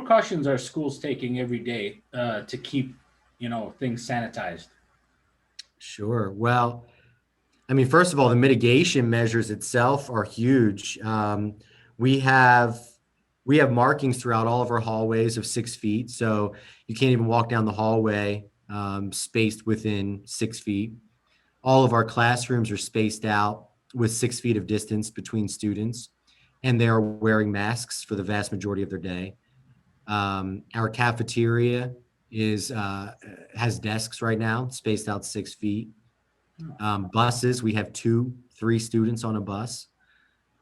precautions are schools taking every day to keep, things sanitized? Sure. Well, I mean, first of all, the mitigation measures itself are huge. We have we have markings throughout all of our hallways of 6 feet, so you can't even walk down the hallway spaced within 6 feet. All of our classrooms are spaced out with 6 feet of distance between students, and they are wearing masks for the vast majority of their day. Our cafeteria is has desks right now, spaced out 6 feet. Buses, we have 3 students on a bus.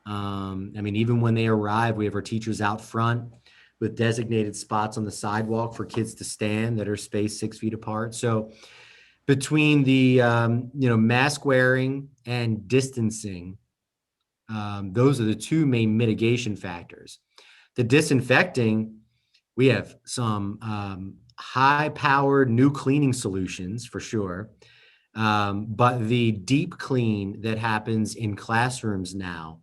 I mean, even when they arrive, we have our teachers out front with designated spots on the sidewalk for kids to stand that are spaced 6 feet apart. So between the mask wearing and distancing, those are the two main mitigation factors. The disinfecting, we have some high-powered new cleaning solutions for sure. But the deep clean that happens in classrooms now,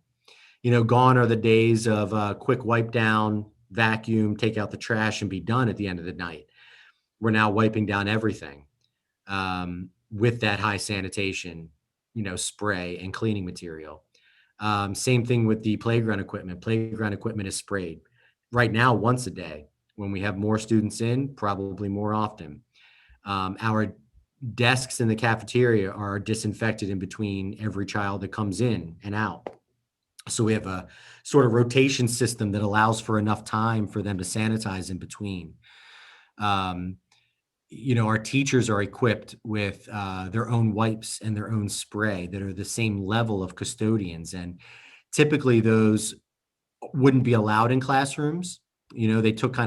gone are the days of quick wipe down, vacuum, take out the trash, and be done at the end of the night. We're now wiping down everything with that high sanitation, spray and cleaning material. Same thing with the playground equipment. Playground equipment is sprayed right now once a day. When we have more students in, probably more often. Our desks in the cafeteria are disinfected in between every child that comes in and out. So we have a sort of rotation system that allows for enough time for them to sanitize in between. Our teachers are equipped with their own wipes and their own spray that are the same level of custodians. And typically those wouldn't be allowed in classrooms. They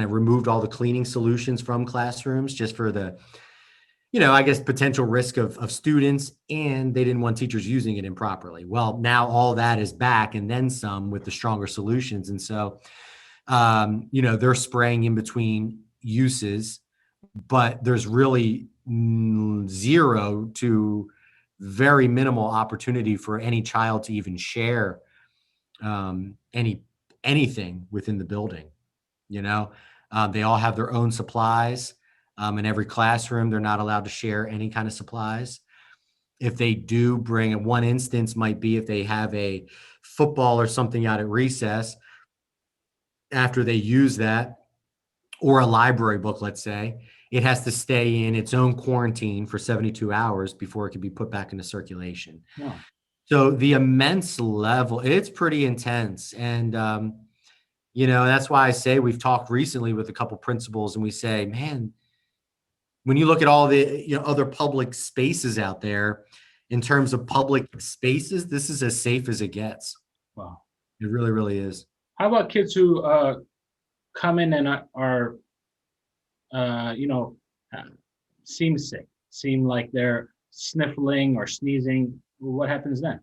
removed all the cleaning solutions from classrooms just for the I guess potential risk of students, and they didn't want teachers using it improperly. Well, now all that is back and then some with the stronger solutions. And so, they're spraying in between uses, but there's really zero to very minimal opportunity for any child to even share anything within the building. They all have their own supplies. In every classroom, they're not allowed to share any kind of supplies. If they do bring, one instance might be if they have a football or something out at recess, after they use that, or a library book, let's say, it has to stay in its own quarantine for 72 hours before it can be put back into circulation. Wow. So the immense level, it's pretty intense. And, that's why I say we've talked recently with a couple principals and we say, man, when you look at all the other public spaces out there, in terms of public spaces, this is as safe as it gets. Wow. It really, really is. How about kids who come in and are seem sick, seem like they're sniffling or sneezing? What happens then?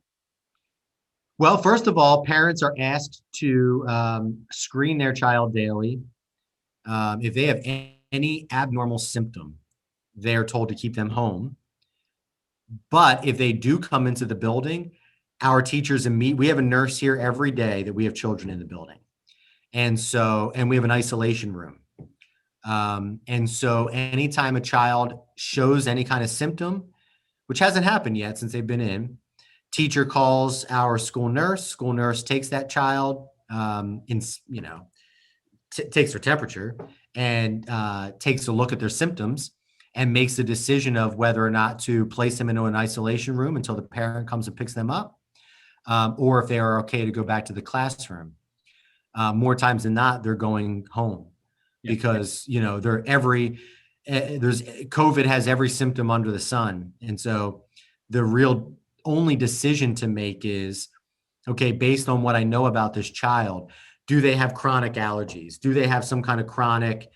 Well, first of all, parents are asked to screen their child daily. If they have any abnormal symptom, they're told to keep them home. But if they do come into the building, our teachers we have a nurse here every day that we have children in the building. And we have an isolation room. And so anytime a child shows any kind of symptom, which hasn't happened yet since they've been in, teacher calls our school nurse takes that child, takes their temperature and takes a look at their symptoms and makes the decision of whether or not to place them into an isolation room until the parent comes and picks them up, or if they are okay to go back to the classroom. More times than not, they're going home because, there's COVID has every symptom under the sun. And so the real only decision to make is, okay, based on what I know about this child, do they have chronic allergies? Do they have some kind of chronic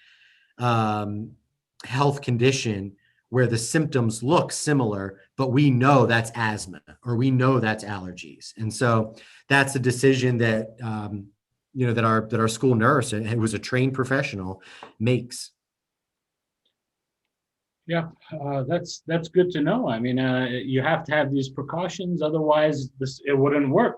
health condition where the symptoms look similar, but we know that's asthma or we know that's allergies? And so that's a decision that that our school nurse, and who was a trained professional, makes. Yeah, that's good to know. I mean, you have to have these precautions, otherwise it wouldn't work.